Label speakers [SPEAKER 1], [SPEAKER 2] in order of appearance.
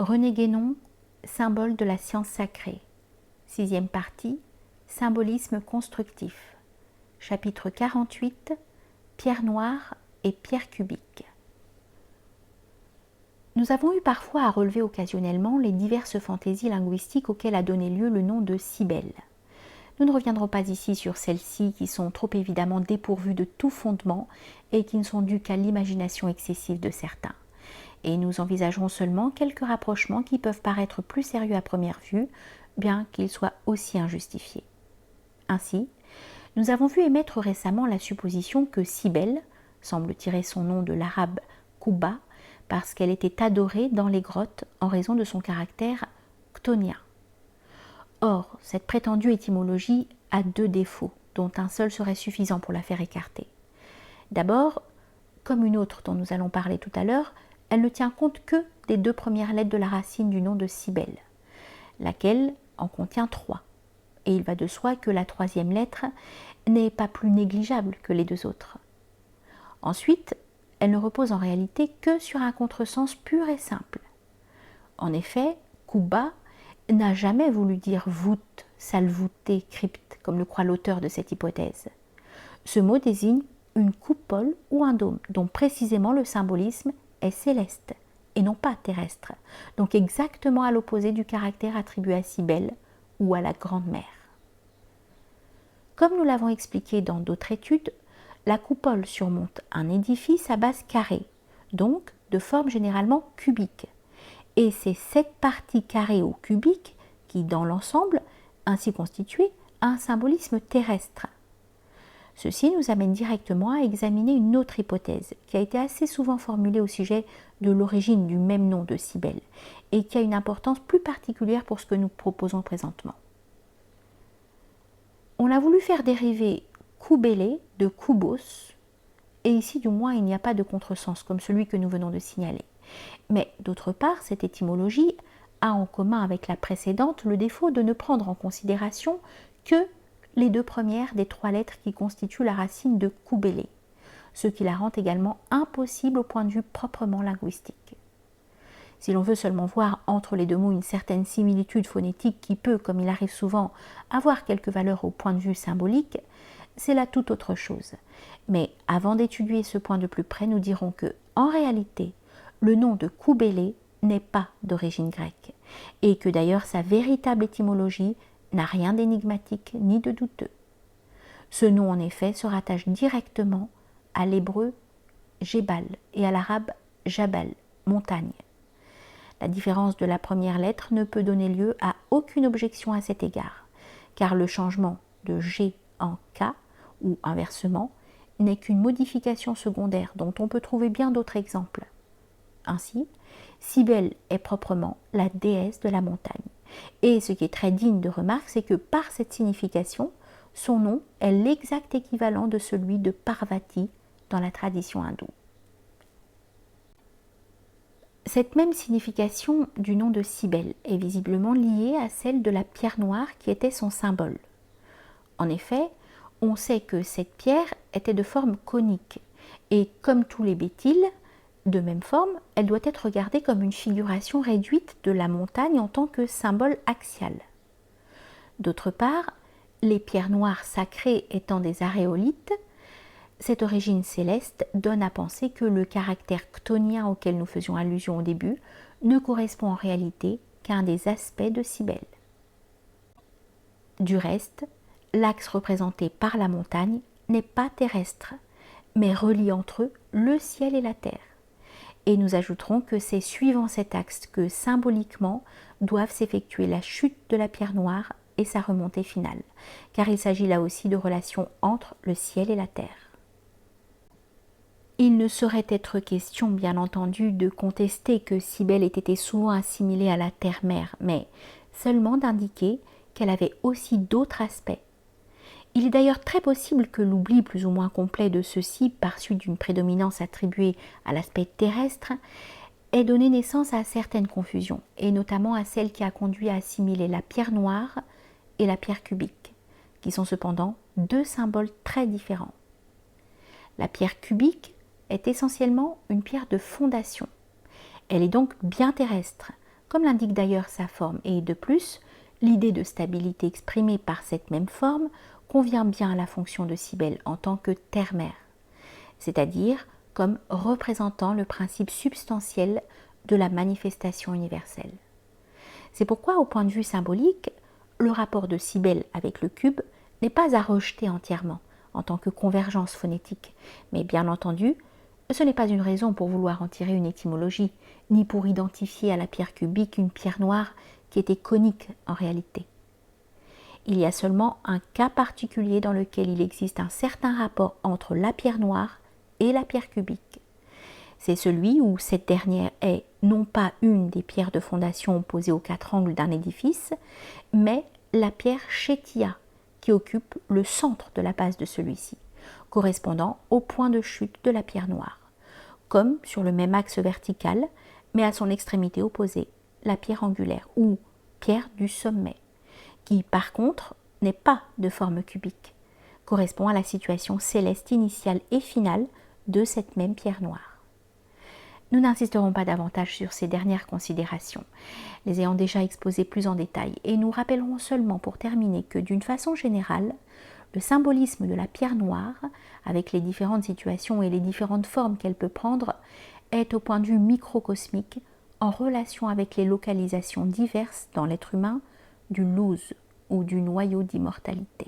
[SPEAKER 1] René Guénon, symbole de la science sacrée. 6e partie, symbolisme constructif. Chapitre 48, pierre noire et pierre cubique. Nous avons eu parfois à relever occasionnellement les diverses fantaisies linguistiques auxquelles a donné lieu le nom de Cybèle. Nous ne reviendrons pas ici sur celles-ci qui sont trop évidemment dépourvues de tout fondement et qui ne sont dues qu'à l'imagination excessive de certains. Et nous envisagerons seulement quelques rapprochements qui peuvent paraître plus sérieux à première vue, bien qu'ils soient aussi injustifiés. Ainsi, nous avons vu émettre récemment la supposition que Cybèle semble tirer son nom de l'arabe Kuba parce qu'elle était adorée dans les grottes en raison de son caractère chtonien. Or, cette prétendue étymologie a deux défauts, dont un seul serait suffisant pour la faire écarter. D'abord, comme une autre dont nous allons parler tout à l'heure, elle ne tient compte que des deux premières lettres de la racine du nom de Cybèle, laquelle en contient 3. Et il va de soi que la 3e lettre n'est pas plus négligeable que les deux autres. Ensuite, elle ne repose en réalité que sur un contresens pur et simple. En effet, Kuba n'a jamais voulu dire voûte, salle voûtée, crypte, comme le croit l'auteur de cette hypothèse. Ce mot désigne une coupole ou un dôme, dont précisément le symbolisme est céleste et non pas terrestre, donc exactement à l'opposé du caractère attribué à Cybèle ou à la Grande Mère. Comme nous l'avons expliqué dans d'autres études, la coupole surmonte un édifice à base carrée, donc de forme généralement cubique. Et c'est cette partie carrée ou cubique qui, dans l'ensemble, ainsi constituée, a un symbolisme terrestre. Ceci nous amène directement à examiner une autre hypothèse qui a été assez souvent formulée au sujet de l'origine du même nom de Cybèle et qui a une importance plus particulière pour ce que nous proposons présentement. On a voulu faire dériver Koubélé de Koubos, et ici du moins il n'y a pas de contresens comme celui que nous venons de signaler. Mais d'autre part, cette étymologie a en commun avec la précédente le défaut de ne prendre en considération que les deux premières des 3 lettres qui constituent la racine de Koubélé, ce qui la rend également impossible au point de vue proprement linguistique. Si l'on veut seulement voir entre les deux mots une certaine similitude phonétique qui peut, comme il arrive souvent, avoir quelque valeur au point de vue symbolique, c'est là tout autre chose. Mais avant d'étudier ce point de plus près, nous dirons que, en réalité, le nom de Koubélé n'est pas d'origine grecque, et que d'ailleurs sa véritable étymologie n'a rien d'énigmatique ni de douteux. Ce nom en effet se rattache directement à l'hébreu Jébal et à l'arabe Jabal, montagne. La différence de la première lettre ne peut donner lieu à aucune objection à cet égard, car le changement de G en K, ou inversement, n'est qu'une modification secondaire dont on peut trouver bien d'autres exemples. Ainsi, Cybèle est proprement la déesse de la montagne. Et ce qui est très digne de remarque, c'est que par cette signification, son nom est l'exact équivalent de celui de Parvati dans la tradition hindoue. Cette même signification du nom de Cybèle est visiblement liée à celle de la pierre noire qui était son symbole. En effet, on sait que cette pierre était de forme conique, et comme tous les béthyles, de même forme, elle doit être regardée comme une figuration réduite de la montagne en tant que symbole axial. D'autre part, les pierres noires sacrées étant des aréolites, cette origine céleste donne à penser que le caractère chtonien auquel nous faisions allusion au début ne correspond en réalité qu'à un des aspects de Cybèle. Du reste, l'axe représenté par la montagne n'est pas terrestre, mais relie entre eux le ciel et la terre. Et nous ajouterons que c'est suivant cet axe que symboliquement doivent s'effectuer la chute de la pierre noire et sa remontée finale, car il s'agit là aussi de relations entre le ciel et la terre. Il ne saurait être question, bien entendu, de contester que Cybèle ait été souvent assimilée à la terre-mère, mais seulement d'indiquer qu'elle avait aussi d'autres aspects. Il est d'ailleurs très possible que l'oubli plus ou moins complet de ceux-ci, par suite d'une prédominance attribuée à l'aspect terrestre, ait donné naissance à certaines confusions, et notamment à celle qui a conduit à assimiler la pierre noire et la pierre cubique, qui sont cependant deux symboles très différents. La pierre cubique est essentiellement une pierre de fondation. Elle est donc bien terrestre, comme l'indique d'ailleurs sa forme. Et de plus, l'idée de stabilité exprimée par cette même forme convient bien à la fonction de Cybèle en tant que terre-mère, c'est-à-dire comme représentant le principe substantiel de la manifestation universelle. C'est pourquoi, au point de vue symbolique, le rapport de Cybèle avec le cube n'est pas à rejeter entièrement en tant que convergence phonétique, mais bien entendu, ce n'est pas une raison pour vouloir en tirer une étymologie, ni pour identifier à la pierre cubique une pierre noire qui était conique en réalité. Il y a seulement un cas particulier dans lequel il existe un certain rapport entre la pierre noire et la pierre cubique. C'est celui où cette dernière est non pas une des pierres de fondation opposées aux quatre angles d'un édifice, mais la pierre chétia qui occupe le centre de la base de celui-ci, correspondant au point de chute de la pierre noire, comme sur le même axe vertical, mais à son extrémité opposée, la pierre angulaire ou pierre du sommet, qui par contre n'est pas de forme cubique, correspond à la situation céleste initiale et finale de cette même pierre noire. Nous n'insisterons pas davantage sur ces dernières considérations, les ayant déjà exposées plus en détail, et nous rappellerons seulement pour terminer que d'une façon générale, le symbolisme de la pierre noire, avec les différentes situations et les différentes formes qu'elle peut prendre, est au point de vue microcosmique en relation avec les localisations diverses dans l'être humain du lose ou du noyau d'immortalité.